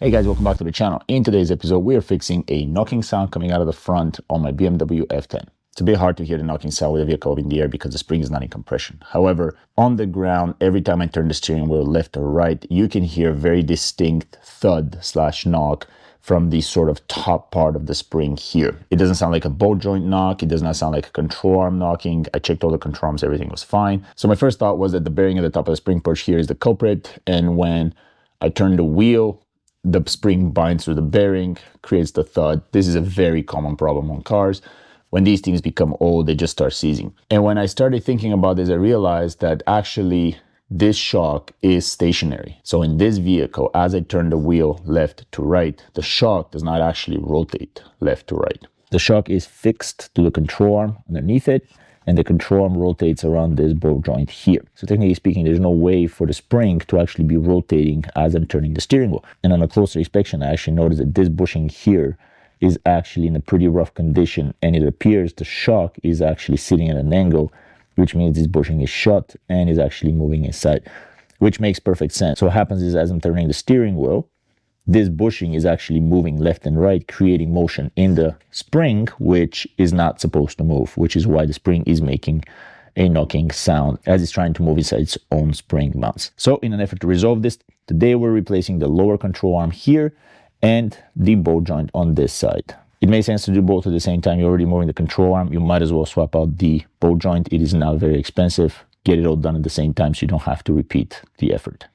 Hey guys, welcome back to the channel. In today's episode, we are fixing a knocking sound coming out of the front on my BMW F10. It's a bit hard to hear the knocking sound with a vehicle up in the air because the spring is not in compression. However, on the ground, every time I turn the steering wheel left or right, you can hear very distinct thud slash knock from the sort of top part of the spring here. It doesn't sound like a bolt joint knock. It does not sound like a control arm knocking. I checked all the control arms, everything was fine. So my first thought was that the bearing at the top of the spring push here is the culprit. And when I turn the wheel, the spring binds through the bearing, creates the thud. This is a very common problem on cars. When these things become old, they just start seizing. And when I started thinking about this, I realized that actually this shock is stationary. So in this vehicle, as I turn the wheel left to right, the shock does not actually rotate left to right. The shock is fixed to the control arm underneath it, and the control arm rotates around this ball joint here. So technically speaking, there's no way for the spring to actually be rotating as I'm turning the steering wheel. And on a closer inspection, I actually noticed that this bushing here is actually in a pretty rough condition, and it appears the shock is actually sitting at an angle, which means this bushing is shut and is actually moving inside, which makes perfect sense. So what happens is, as I'm turning the steering wheel, this bushing is actually moving left and right, creating motion in the spring, which is not supposed to move, which is why the spring is making a knocking sound as it's trying to move inside its own spring mounts. So in an effort to resolve this, today we're replacing the lower control arm here and the bolt joint on this side. It makes sense to do both at the same time. You're already moving the control arm. You might as well swap out the bolt joint. It is not very expensive. Get it all done at the same time so you don't have to repeat the effort.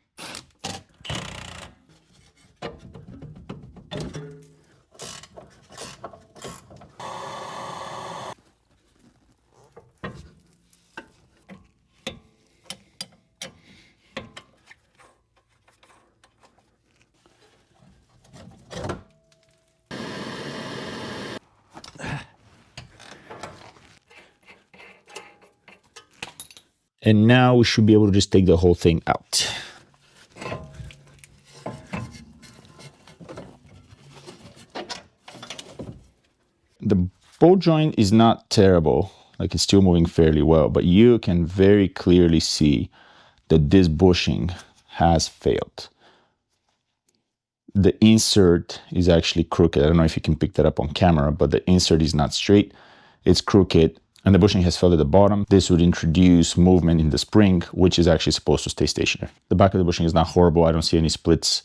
And now we should be able to just take the whole thing out. The bolt joint is not terrible, like it's still moving fairly well, but you can very clearly see that this bushing has failed. The insert is actually crooked. I don't know if you can pick that up on camera, but the insert is not straight, it's crooked. And the bushing has failed at the bottom. This would introduce movement in the spring, which is actually supposed to stay stationary. The back of the bushing is not horrible. I don't see any splits,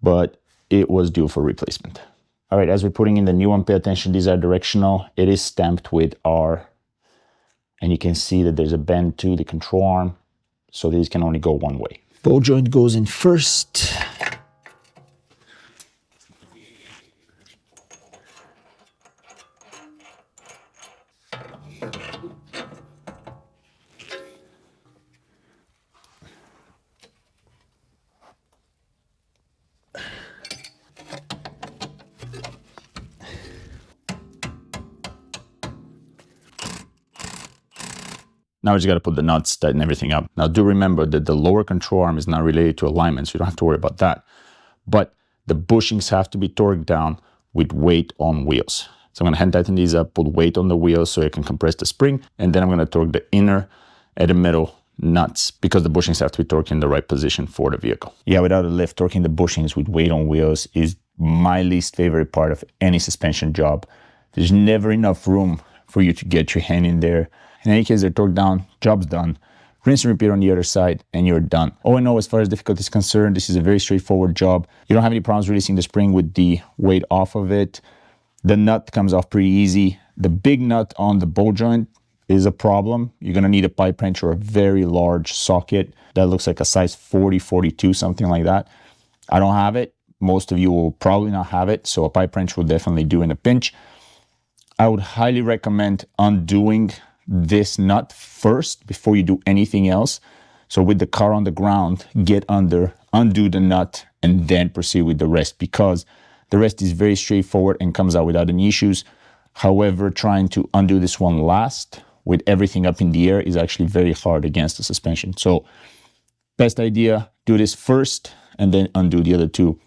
but it was due for replacement. All right, as we're putting in the new one, pay attention. These are directional. It is stamped with R, and you can see that there's a bend to the control arm, so these can only go one way. Bolt joint goes in first. Now we just got to put the nuts, tighten everything up. Now do remember that the lower control arm is not related to alignment, so you don't have to worry about that. But the bushings have to be torqued down with weight on wheels. So I'm going to hand tighten these up, put weight on the wheels so I can compress the spring, and then I'm going to torque the inner and the middle nuts because the bushings have to be torqued in the right position for the vehicle. Yeah, without a lift, torquing the bushings with weight on wheels is my least favorite part of any suspension job. There's never enough room for you to get your hand in there. In any case, they're torqued down, job's done. Rinse and repeat on the other side, and you're done. All in all, as far as difficulty is concerned, this is a very straightforward job. You don't have any problems releasing the spring with the weight off of it. The nut comes off pretty easy. The big nut on the bolt joint is a problem. You're gonna need a pipe wrench or a very large socket that looks like a size 40, 42, something like that. I don't have it. Most of you will probably not have it, so a pipe wrench will definitely do in a pinch. I would highly recommend undoing this nut first before you do anything else. So with the car on the ground, get under, undo the nut, and then proceed with the rest, because the rest is very straightforward and comes out without any issues. However, trying to undo this one last with everything up in the air is actually very hard against the suspension. So best idea, do this first and then undo the other two.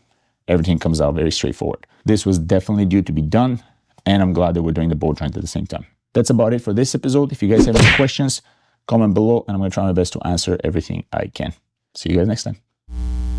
Everything comes out very straightforward. This was definitely due to be done, and I'm glad that we're doing the bolt joint at the same time. That's about it for this episode. If you guys have any questions, comment below, and I'm going to try my best to answer everything I can. See you guys next time.